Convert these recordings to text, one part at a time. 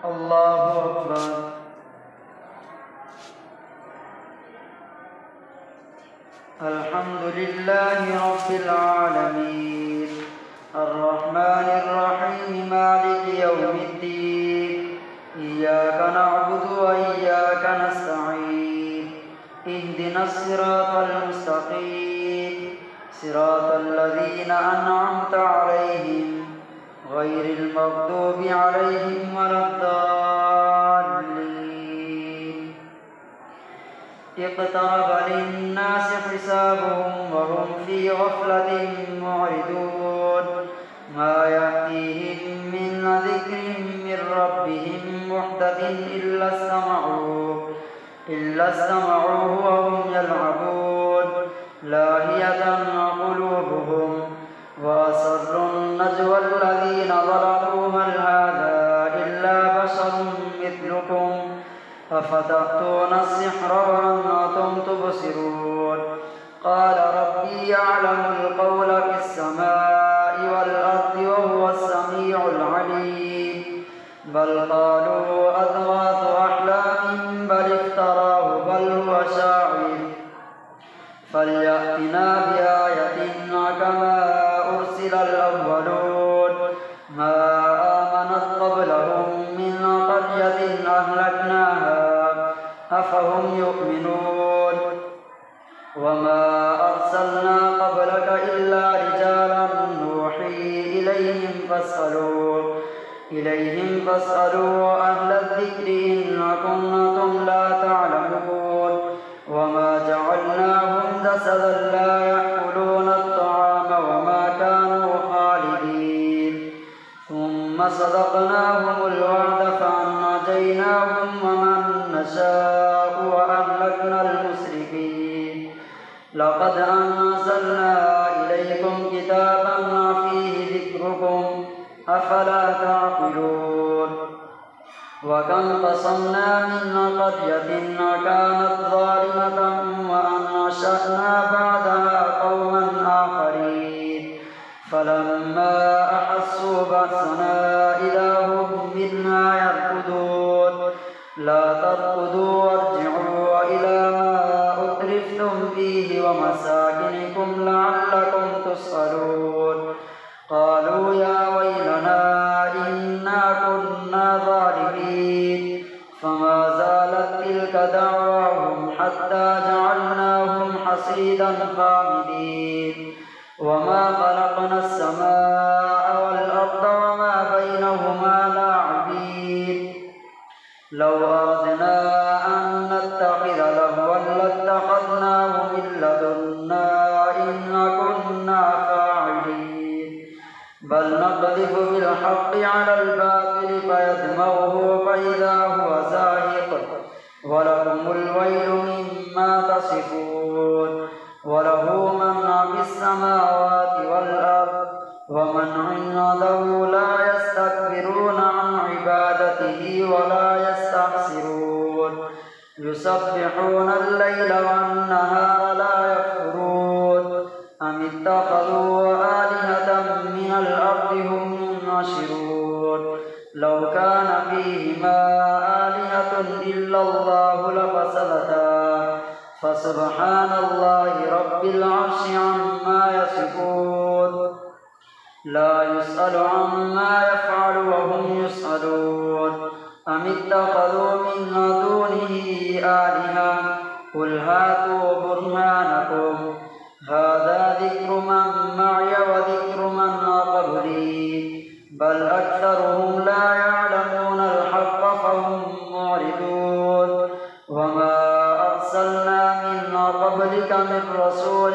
الله أكبر. الحمد لله رب العالمين الرحمن الرحيم مالك يوم الدين إياك نعبد وإياك نستعين اهدنا الصراط المستقيم صراط الذين أنعمت عليهم غير المغضوب عليهم ولا الضالين. اقترب للناس حسابهم وهم في غفلة معرضون ما يأتيهم من ذكر من ربهم محدث إلا استمعوه وهم يلعبون لاهية قلوبهم وأسروا النجوى الذين ظلموا هل هذا إلا بشر مثلكم أفتأتون السحر وأنتم تبصرون قال ربي يعلم القول في السماء والأرض وهو السميع العليم بل قالوا أضغاث أحلام بل افتراه بل هو شاعر فليأتنا بآية كما أرسل الأولون ما آمنت قبلهم من قرية أهلكناها أفهم يؤمنون وما أرسلنا قبلك إلا رجالا نوحي إليهم فاسألوا أهل الذكر إن كنتم لا تعلمون وما جعلناهم جسدا لا يأكلون الطعام وما كانوا خالدين ثم صدقناهم الوعد فأنجيناهم ومن نشاء وأهلكنا المسرفين لقد أنزلنا إليكم كتابا فيه ذكركم أفلا تعقلون وكم قصمنا من قرية كانت ظالمة وأنشأنا بعدها قوما آخرين فلما أحسوا بأسنا إذا هم منها يركضون لا تركضوا وارجعوا إلى ما أترفتم فيه ومساكنكم لعلكم تسألون قالوا يا ويلنا إنا كنا ظالمين فما زالت تلك دعواهم حتى جعلناهم حصيدا خامدين وما خلقنا السماء والأرض وما بينهما لاعبين لو أردنا أن نتخذ لهوا لاتخذناه من لدنا إن كنا فاعلين بل نقذف بالحق على الباطل فيدمغه فإذا هو زاهق ولكم الويل مما تصفون وله من في السماوات والأرض ومن عنده لا يستكبرون عن عبادته ولا يستحسرون يسبحون الليل والنهار لا يفترون أم اتخذوا آلهة من الأرض هم ينشرون لو كان فيهما آلهة إلا الله لفسدتا فسبحان الله رب العرش عما يصفون لا يسأل عما يفعل وهم يسألون أم اتخذوا من دونه آلهة قل هاتوا برهانكم هذا ذكر من معي وذكر من قبلي بل أكثرهم لا يعلمون الحق فهم معرضون وما أرسلنا من قبلك من رسول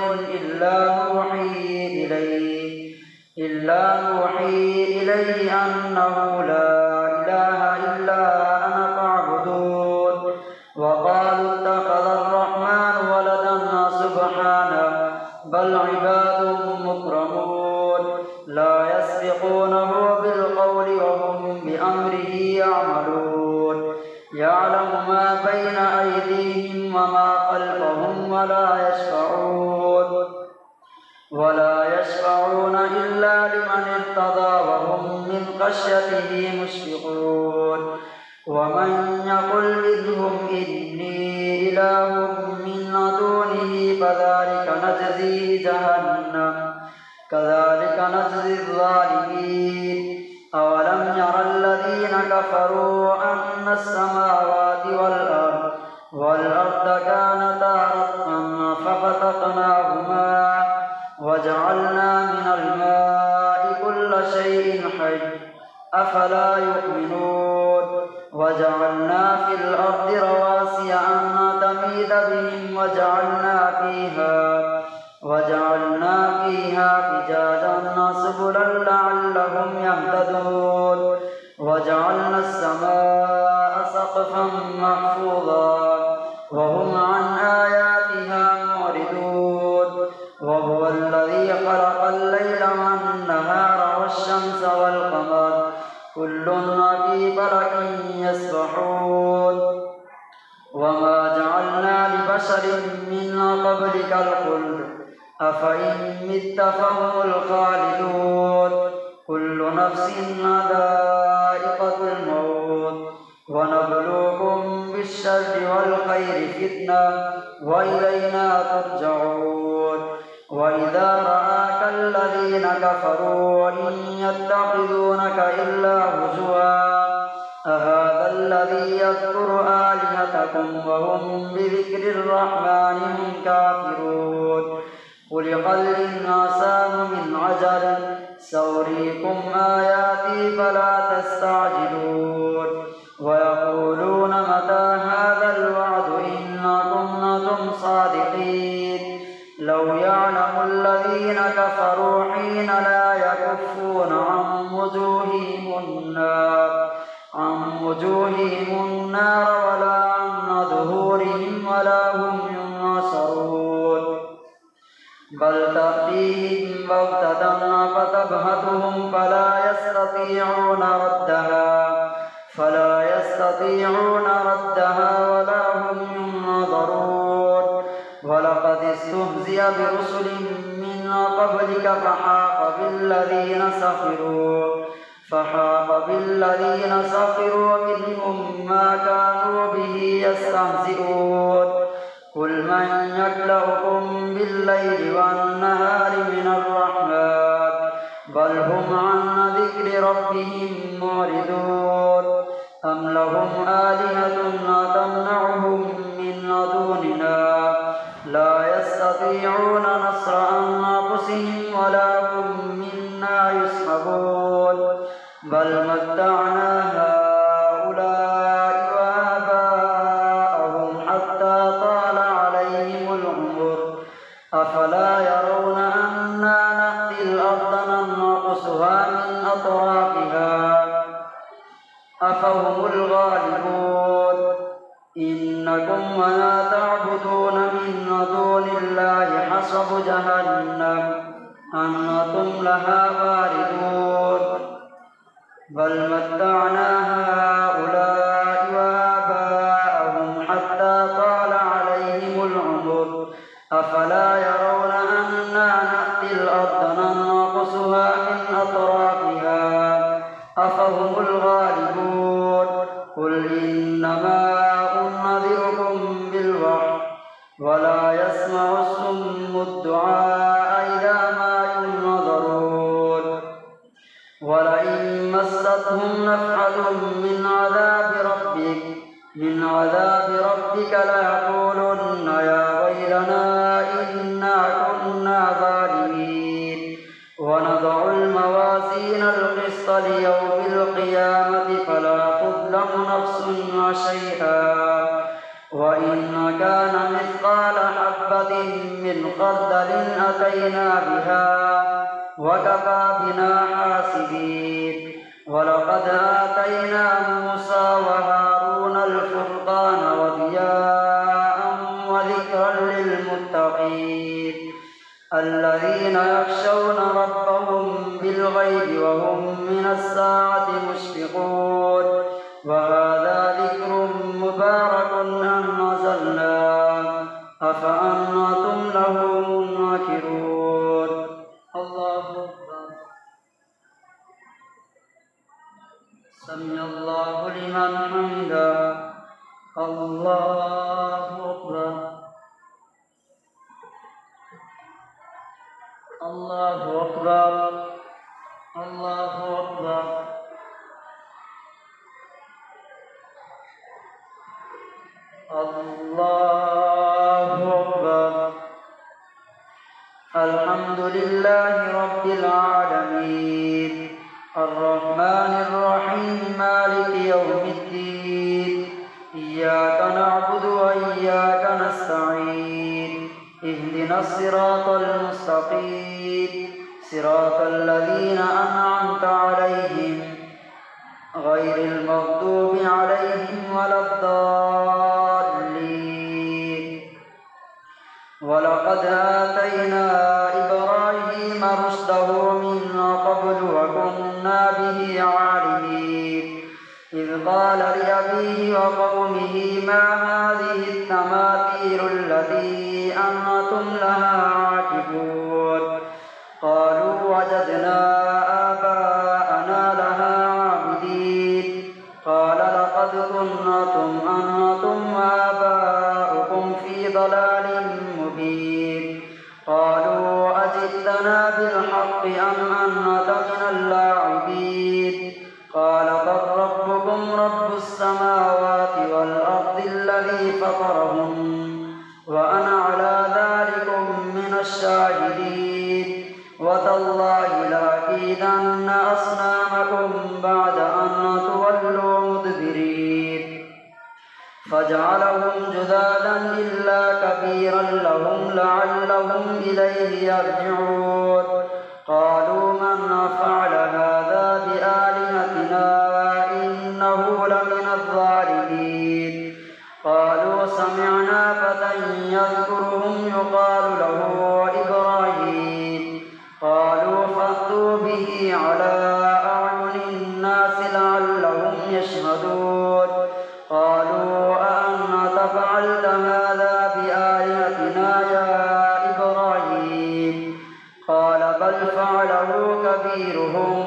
إلا نوحي إليه أنه لا إله إلا أنا فاعبدون وقالوا اتخذ الرحمن ولدا سبحانه بل عباد مكرمون لا يسبقونه بالقول وهم بأمره يعملون يعلم ما بين أيديهم وما خلفهم ولا يشفعون إلا لمن ارتضى وهم من خشيته مشفقون ومن يقل منهم إني إله من دونه فذلك نجزيه جهنم كذلك نجزي الظالمين أولم ير الذين كفروا أن السماوات والأرض كانتا رتقا ففتقناهما وجعلنا من الماء كل شيء حي أفلا يؤمنون وجعلنا في الأرض رواسي أن تميد بهم وجعلنا فيها فجاجا سبلا لعلهم يهتدون وجعلنا السماء سقفا محفوظا وهم عن آياتها معرضون وهو الذي خلق الليل والنهار والشمس والقمر كل في فلك يسبحون وما جعلنا لبشر من قبلك الخلد أفإن مت فهم الخالدون كل نفس ذائقة الموت ونبلوكم بالشر والخير فتنة وإلينا ترجعون وإذا رآك الذين كفروا إن يتخذونك إلا هزوا أهذا الذي يذكر آلهتكم وهم بذكر الرحمن هم كافرون خلق الإنسان من عجل سأريكم آياتي فلا تستعجلون ويقولون متى هذا الوعد إن كنتم صادقين لو يعلم الذين كفروا حين لا يكفون عن وجوههم النار ولا عن ظهورهم ولا هم ينصرون بل تأتيهم بغتة فتبهتهم فلا يستطيعون ردها ولا هم ينظرون ولقد استهزئ برسل من قبلك فحاق بالذين سخروا منهم ما كانوا به يستهزئون قل من يكلؤكم بالليل والنهار من الرحمن بل هم عن ذكر ربهم معرضون أم لهم آلهة تمنعهم من دوننا لا يستطيعون نصر أنفسهم ولا هم منا يصحبون بل متعنا هؤلاء وآباءهم حتى طال عليهم العمر أفلا يرون أنا نأتي الأرض ننقصها من أطرافها أفهم الغالبون إنكم وما تعبدون من دون الله حصب جهنم أنتم لها واردون بل متعنا هؤلاء وآباءهم حتى طال عليهم العمر أفلا يرون أنا نأتي الأرض ننقصها من أطرافها أفهم الغالبون قل إنما أنذركم بالوحي ولا يسمع الصم الدعاء إذا ما ينذرون ولئن مستهم نفحة من عذاب ربك ليقولن يا ويلنا إنا كنا ظالمين ونضع الموازين القسط ليوم القيامة فلا تظلم نفس شيئا وإن كان مثقال حبة من خردل أتينا بها وكفى بنا حاسبين ولقد آتينا موسى وهارون الفرقان وضياء وذكرا للمتقين الذين يخشون ربهم بالغيب وهم من الساعة مشفقون وهذا ذكر مبارك أنزلناه أفأنتم له منكرون الله أكبر سمع الله لمن حمده الله أكبر الله أكبر الله أكبر الله أكبر الحمد لله رب العالمين الرحمن الرحيم مالك يوم الدين إياك نعبد وإياك نستعين اهدنا الصراط المستقيم صراط الذين أنعمت عليهم غير المغضوب عليهم ولا الضالين ولقد آتينا إبراهيم رشده من قبل وكنا به عالمين إذ قال لأبيه وقومه ما هذه التماثيل التي أنتم لها عاكفون قالوا وجدنا آباءنا لها عابدين قال لقد كنتم أنتم وآباؤكم في ضلال مبين قالوا أجئتنا بالحق أم أنت من اللاعبين قال بل ربكم رب السماوات والأرض الذي فطرهم وأنا على ذلك من الشاهدين وتالله لأكيدن أصنامكم بعد أن تولوا مدبرين فجعلهم جذاذا إلا كبيرا لهم لعلهم إليه يرجعون قالوا من فعل هذا بآلهتنا إنه لمن الظالمين قالوا سمعنا فتى يذكرهم يقال له إبراهيم قالوا فأتوا به على أعين الناس لعلهم يشهدون قالوا أأنت فعلت هذا بآلهتنا يا إبراهيم قال بل فعله كبيرهم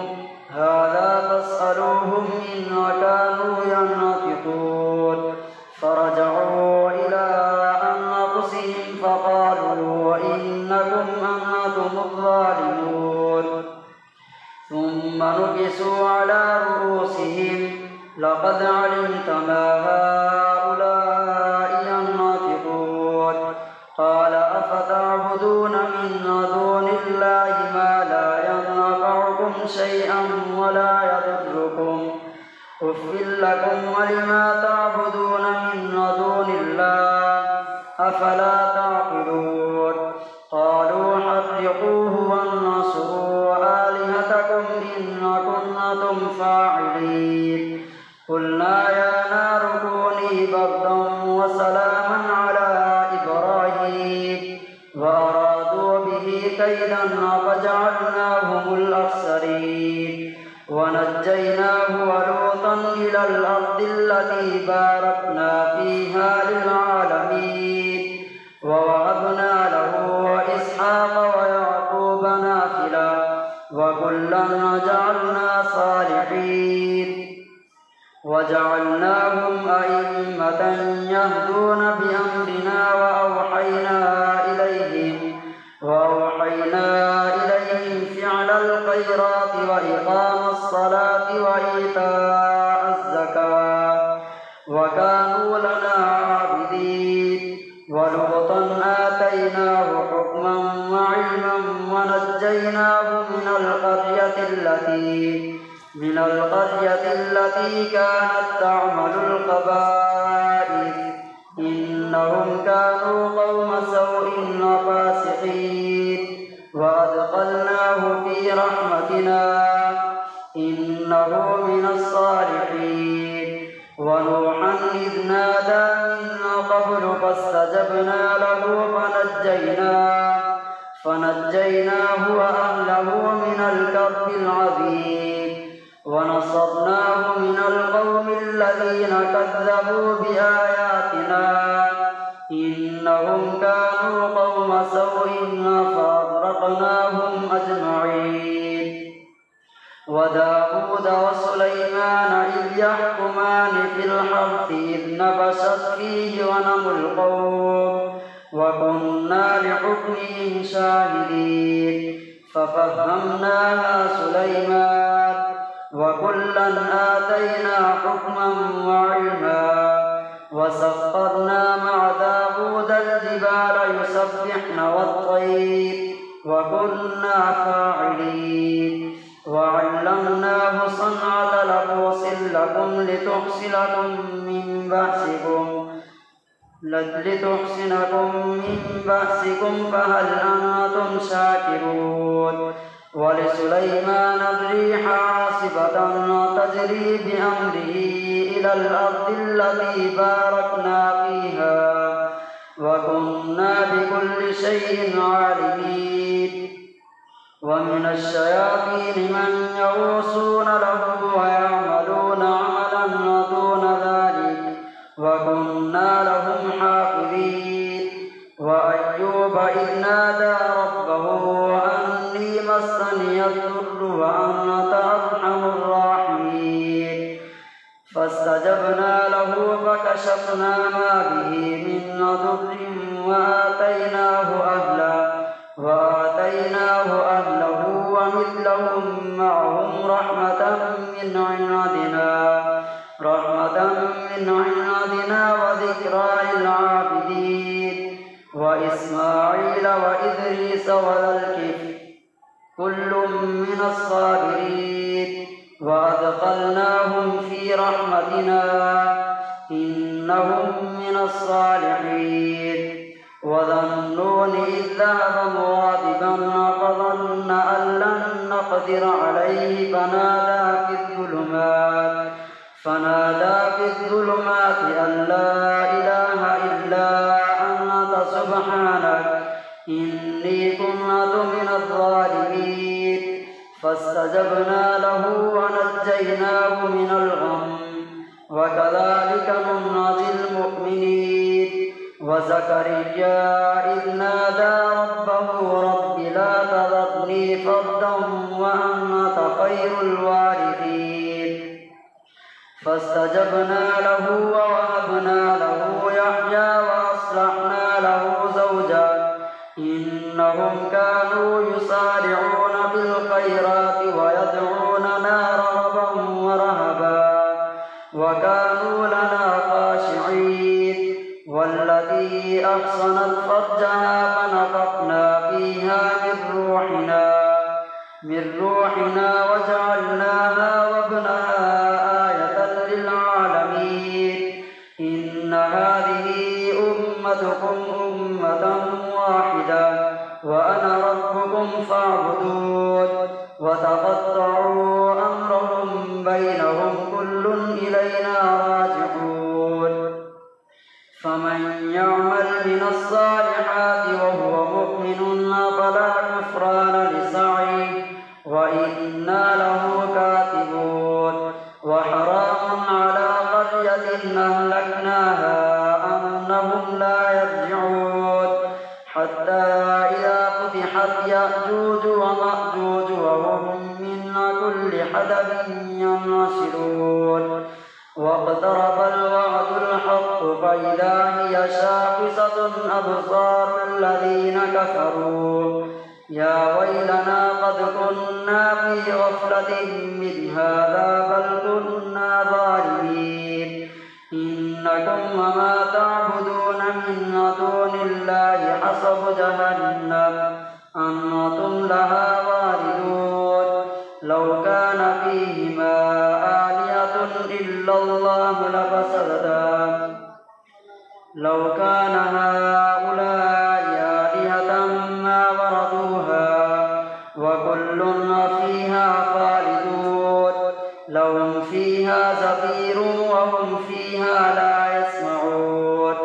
هذا فاسألوهم إن كانوا ينطقون فرجعوا إلى أنفسهم فقالوا إنكم أنتم الظالمون ثم نكسوا على رؤوسهم لقد علمت ما هؤلاء ينطقون قال أفتعبدون من دون الله ما لا ينفعكم شيئا ولا يضركم أف لكم ولما تعبدون من دون الله أفلا تعقلون قالوا حرقوه وانصروا آلهتكم إن كنتم فاعلين قلنا يا نار كوني بردا وسلاما على إبراهيم وأرادوا به كيدا فجعلناهم الأخسرين ونجيناه ولوطا إلى الأرض التي باركنا فيها للعالمين ووهبنا له إسحاق ويعقوب نافلة وكلا جعلنا صالحين وجعلناهم أئمة يهدون بأمرنا وأوحينا إليهم فعل الخيرات وإقام الصلاة وإيتاء الزكاة وكانوا لنا عابدين ولوطا آتيناه حكما وعلما ونجيناه من القرية التي كانت تعمل القبائل إنهم كانوا قوم سوء وفاسقين وأدخلناه في رحمتنا إنه من الصالحين ونوحا إذ نادى من قبل فاستجبنا له فنجيناه وأهله من الكرب العظيم ونصرناه من القوم الذين كذبوا بآياتنا إنهم كانوا قوم سوء فأغرقناهم أجمعين وداود وسليمان إذ يحكمان في الحرث إذ نفشت فيه غنم القوم وكنا لحكمهم شاهدين ففهمناها سليمان وكلا آتينا حكما وعلما وسخرنا مع داود الجبال يسبحن والطير وكنا فاعلين وعلمناه صنعة لبوس لكم لتحسنكم من بأسكم فهل أنتم شاكرون ولسليمان الريح عاصفة تجري بأمره إلى الأرض التي باركنا فيها وكنا بكل شيء عالمين ومن الشياطين من يغوصون له ويعملون عملا دون ذلك وكنا لهم حافظين وأيوب إذ نادى ربه أني مسني الضر وأنت أرحم الراحمين فاستجبنا له فكشفنا ما به من ضر وآتيناه أهله ومثلهم معهم رحمة من عندنا وذكرى للعابدين وإسماعيل وإدريس وذا الكفل كل من الصابرين وأدخلناهم في رحمتنا إنهم من الصالحين وذا النون إذ ذهب مغاضبا فظن أن لن نقدر عليه فنادى في الظلمات أن لا إله إلا أنت سبحانك إني كنت من الظالمين فاستجبنا له ونجيناه من الغم وكذلك ننجي المؤمنين وزكريا إذ نادى ربه رب لا تذرني فردا وأنت خير الوارثين فاستجبنا له ووهبنا له يحيى وأصلحنا له زوجا إنهم كانوا يسارعون بالخيرات ويدعوننا رغبا ورهبا وكانوا لنا خاشعين والتي أحصنت فرجها فنفخنا فيها من روحنا وجعلناها وابنها آية للعالمين إن هذه أمتكم أمة واحدة وأنا ربكم فاعبدون وتقطعوا أمرهم بينهم كل إلينا راجعون فمن يعمل من الصالحات وهو مؤمن فلا كفران لسعيه وإنا له كاتبون وحرام على قرية أهلكناها أنهم لا يرجعون حتى إذا فتحت يأجوج ومأجوج وهم من كل حدب ينسلون واقترب الوعد الحق فإذا هي شاخصة أبصار الذين كفروا يا ويلنا قد كنا في غفلة من هذا بل كنا ظالمين إنكم وما تعبدون من دون الله حصب جهنم أنتم لها واردون لو كان فيهما آلهة إلا الله لفسدتا لو كان هؤلاء آلهة ما وردوها وكل فيها خالدون لهم فيها زفير وهم فيها لا يسمعون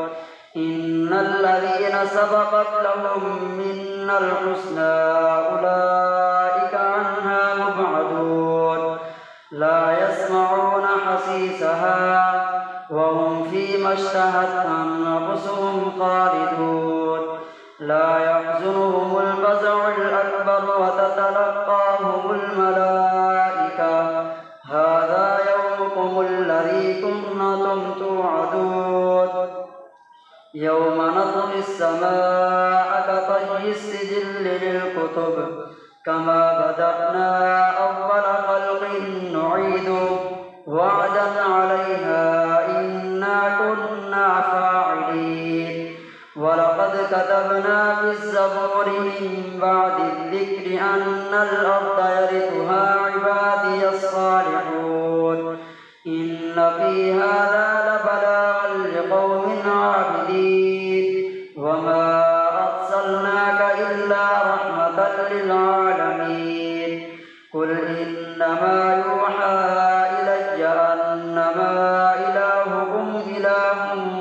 إن الذين سبقت لهم منا الحسنى أولئك عنها مبعدون لا يسمعون حسيسها وهم فيما اشتهت أنفسهم خالدون لا يحزنهم الفزع الأكبر وتتلقاهم الملائكة هذا الذي كنتم توعدون يوم نطوي السماء كطي السجل للكتب كما بدأنا أول خلق نعيده وعدا علينا إنا كنا فاعلين ولقد كتبنا في الزبور من بعد الذكر أن الأرض يرثها عبادي الصالحون إن في هذا لبلاغا لقوم عابدين وما أرسلناك إلا رحمة للعالمين قل إنما يوحى إلي أنما إلهكم إله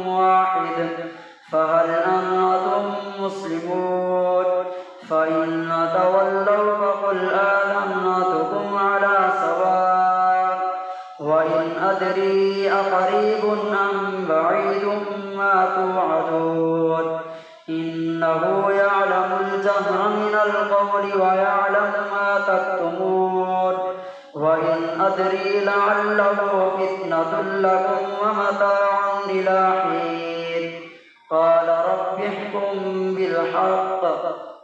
واحد فهل أنتم مسلمون فإن تولوا فقل آذنتكم على سواء وإن أدري أقريب أم بعيد ما توعدون إنه يعلم الجهر من القول ويعلم ما تكتمون وإن أدري لعله فتنة لكم ومتاع إلى حين قال رب احكم بالحق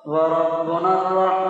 وربنا الرحمن